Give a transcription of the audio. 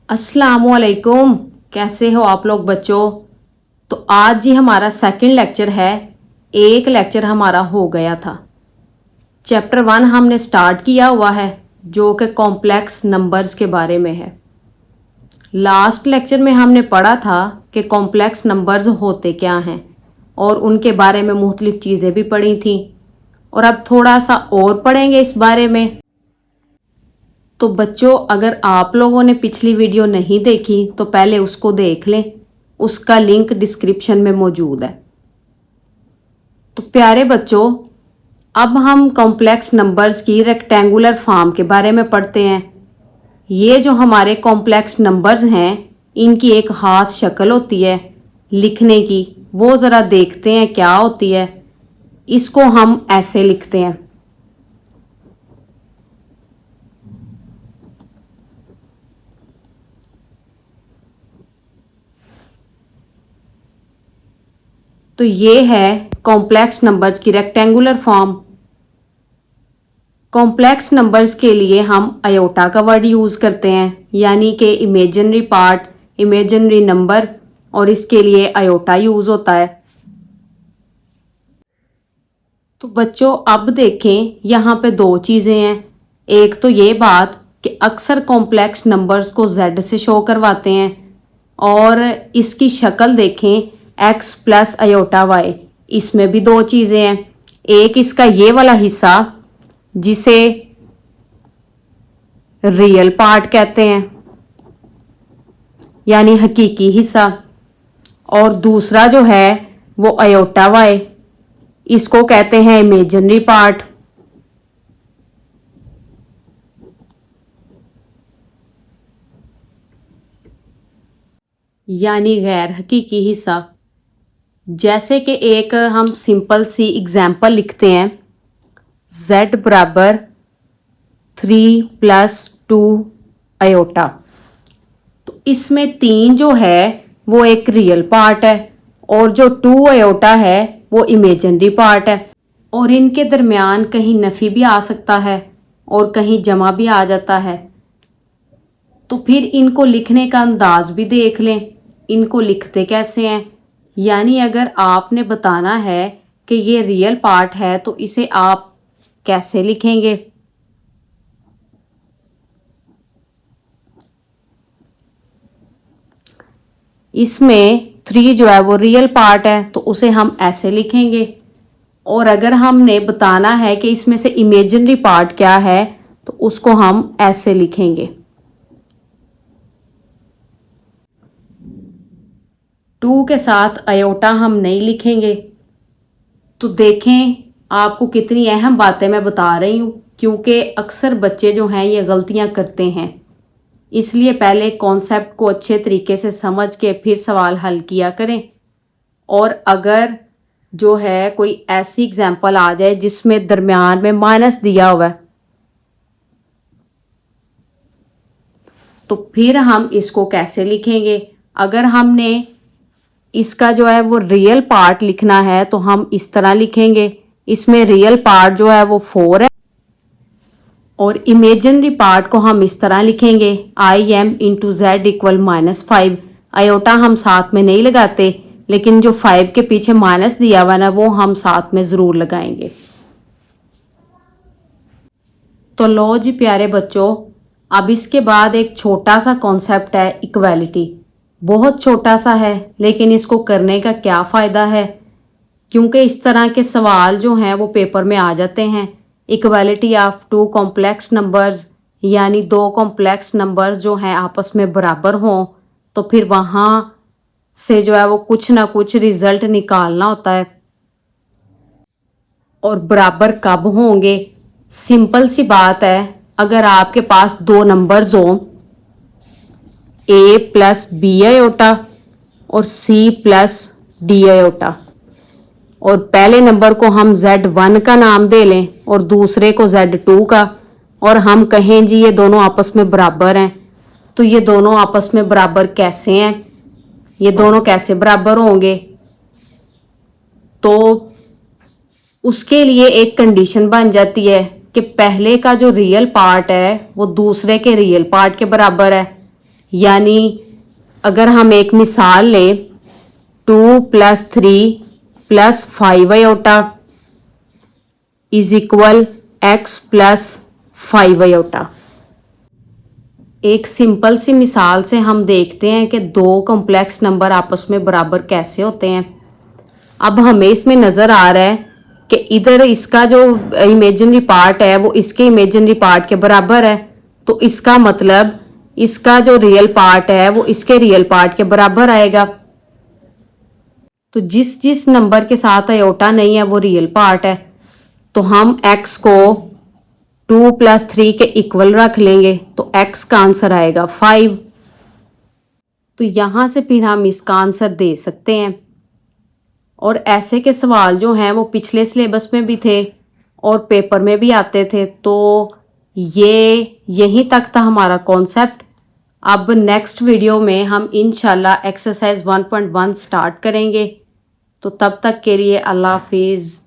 अस्सलामुअलैकुम। कैसे हो आप लोग बच्चों। तो आज जी हमारा सेकंड लेक्चर है। एक लेक्चर हमारा हो गया था। चैप्टर 1 हमने स्टार्ट किया हुआ है जो कि कॉम्प्लेक्स नंबर्स के बारे में है। लास्ट लेक्चर में हमने पढ़ा था कि कॉम्प्लेक्स नंबर्स होते क्या हैं और उनके बारे में मुख्तलिफ चीज़ें भी पढ़ी थी और अब थोड़ा सा और पढ़ेंगे इस बारे में। तो बच्चों, अगर आप लोगों ने पिछली वीडियो नहीं देखी तो पहले उसको देख लें, उसका लिंक डिस्क्रिप्शन में मौजूद है। तो प्यारे बच्चों, अब हम कॉम्प्लेक्स नंबर्स की रेक्टेंगुलर फॉर्म के बारे में पढ़ते हैं। ये जो हमारे कॉम्प्लेक्स नंबर्स हैं, इनकी एक खास शक्ल होती है लिखने की, वो ज़रा देखते हैं क्या होती है। इसको हम ऐसे लिखते हैं। तो ये है कॉम्प्लेक्स नंबर्स की रेक्टेंगुलर फॉर्म। कॉम्प्लेक्स नंबर्स के लिए हम आयोटा का वर्ड यूज़ करते हैं, यानी कि इमेजिनरी पार्ट, इमेजिनरी नंबर, और इसके लिए आयोटा यूज़ होता है। तो बच्चों अब देखें, यहाँ पे दो चीज़ें हैं। एक तो ये बात कि अक्सर कॉम्प्लेक्स नंबर्स को z से शो करवाते हैं, और इसकी शक्ल देखें x प्लस आयोटा y। इसमें भी दो चीज़ें हैं। एक इसका ये वाला हिस्सा जिसे रियल पार्ट कहते हैं, यानी हकीकी हिस्सा, और दूसरा जो है वो आयोटा y, इसको कहते हैं इमेजिनरी पार्ट। यानी गैर हकीकी हिस्सा। जैसे कि एक हम सिंपल सी एग्जाम्पल लिखते हैं, z बराबर 3 प्लस 2 आयोटा। तो इसमें 3 जो है वो एक रियल पार्ट है और जो 2 आयोटा है वो इमेजिनरी पार्ट है। और इनके दरमियान कहीं नफ़ी भी आ सकता है और कहीं जमा भी आ जाता है। तो फिर इनको लिखने का अंदाज भी देख लें, इनको लिखते कैसे हैं। यानी अगर आपने बताना है कि ये रियल पार्ट है तो इसे आप कैसे लिखेंगे। इसमें 3 जो है वो रियल पार्ट है तो उसे हम ऐसे लिखेंगे, और अगर हमने बताना है कि इसमें से इमेजिनरी पार्ट क्या है तो उसको हम ऐसे लिखेंगे। 2 के साथ आयोटा हम नहीं लिखेंगे। तो देखें आपको कितनी अहम बातें मैं बता रही हूँ, क्योंकि अक्सर बच्चे जो हैं ये गलतियाँ करते हैं। इसलिए पहले कॉन्सेप्ट को अच्छे तरीके से समझ के फिर सवाल हल किया करें। और अगर जो है कोई ऐसी एग्जाम्पल आ जाए जिसमें दरमियान में माइनस दिया हुआ है तो फिर हम इसको कैसे लिखेंगे। अगर हमने इसका जो है वो रियल पार्ट लिखना है तो हम इस तरह लिखेंगे। इसमें रियल पार्ट जो है वो 4 है और इमेजिनरी पार्ट को हम इस तरह लिखेंगे, I am into Z equal -5। Iota हम साथ में नहीं लगाते, लेकिन जो 5 के पीछे माइनस दिया हुआ ना वो हम साथ में ज़रूर लगाएंगे। तो लो जी प्यारे बच्चों, अब इसके बाद एक छोटा सा कॉन्सेप्ट है इक्वालिटी। बहुत छोटा सा है लेकिन इसको करने का क्या फ़ायदा है, क्योंकि इस तरह के सवाल जो हैं वो पेपर में आ जाते हैं। इक्वालिटी ऑफ 2 कॉम्प्लेक्स नंबर्स, यानी 2 कॉम्प्लेक्स नंबर्स जो हैं आपस में बराबर हों, तो फिर वहाँ से जो है वो कुछ ना कुछ रिजल्ट निकालना होता है। और बराबर कब होंगे? सिंपल सी बात है, अगर आपके पास 2 नंबर्स हों, a प्लस बी आयोटा और c प्लस डी आयोटा, और पहले नंबर को हम z1 का नाम दे लें और दूसरे को z2 का, और हम कहें जी ये दोनों आपस में बराबर हैं। तो ये दोनों आपस में बराबर कैसे हैं, ये दोनों कैसे बराबर होंगे? तो उसके लिए एक कंडीशन बन जाती है कि पहले का जो रियल पार्ट है वो दूसरे के रियल पार्ट के बराबर है, यानी अगर हम एक मिसाल लें 2 + 3 + 5 iota is equal x + 5 iota. एक सिंपल सी मिसाल से हम देखते हैं कि दो कॉम्प्लेक्स नंबर आपस में बराबर कैसे होते हैं। अब हमें इसमें नज़र आ रहा है कि इधर इसका जो इमेजिनरी पार्ट है वो इसके इमेजिनरी पार्ट के बराबर है, तो इसका मतलब इसका जो रियल पार्ट है वो इसके रियल पार्ट के बराबर आएगा। तो जिस जिस नंबर के साथ आयोटा नहीं है वो रियल पार्ट है, तो हम x को 2 + 3 के इक्वल रख लेंगे, तो x का आंसर आएगा 5। तो यहाँ से फिर हम इसका आंसर दे सकते हैं। और ऐसे के सवाल जो हैं वो पिछले सिलेबस में भी थे और पेपर में भी आते थे। तो ये यहीं तक था हमारा कॉन्सेप्ट। अब नेक्स्ट वीडियो में हम इंशाल्लाह एक्सरसाइज 1.1 स्टार्ट करेंगे। तो तब तक के लिए अल्लाह हाफिज़।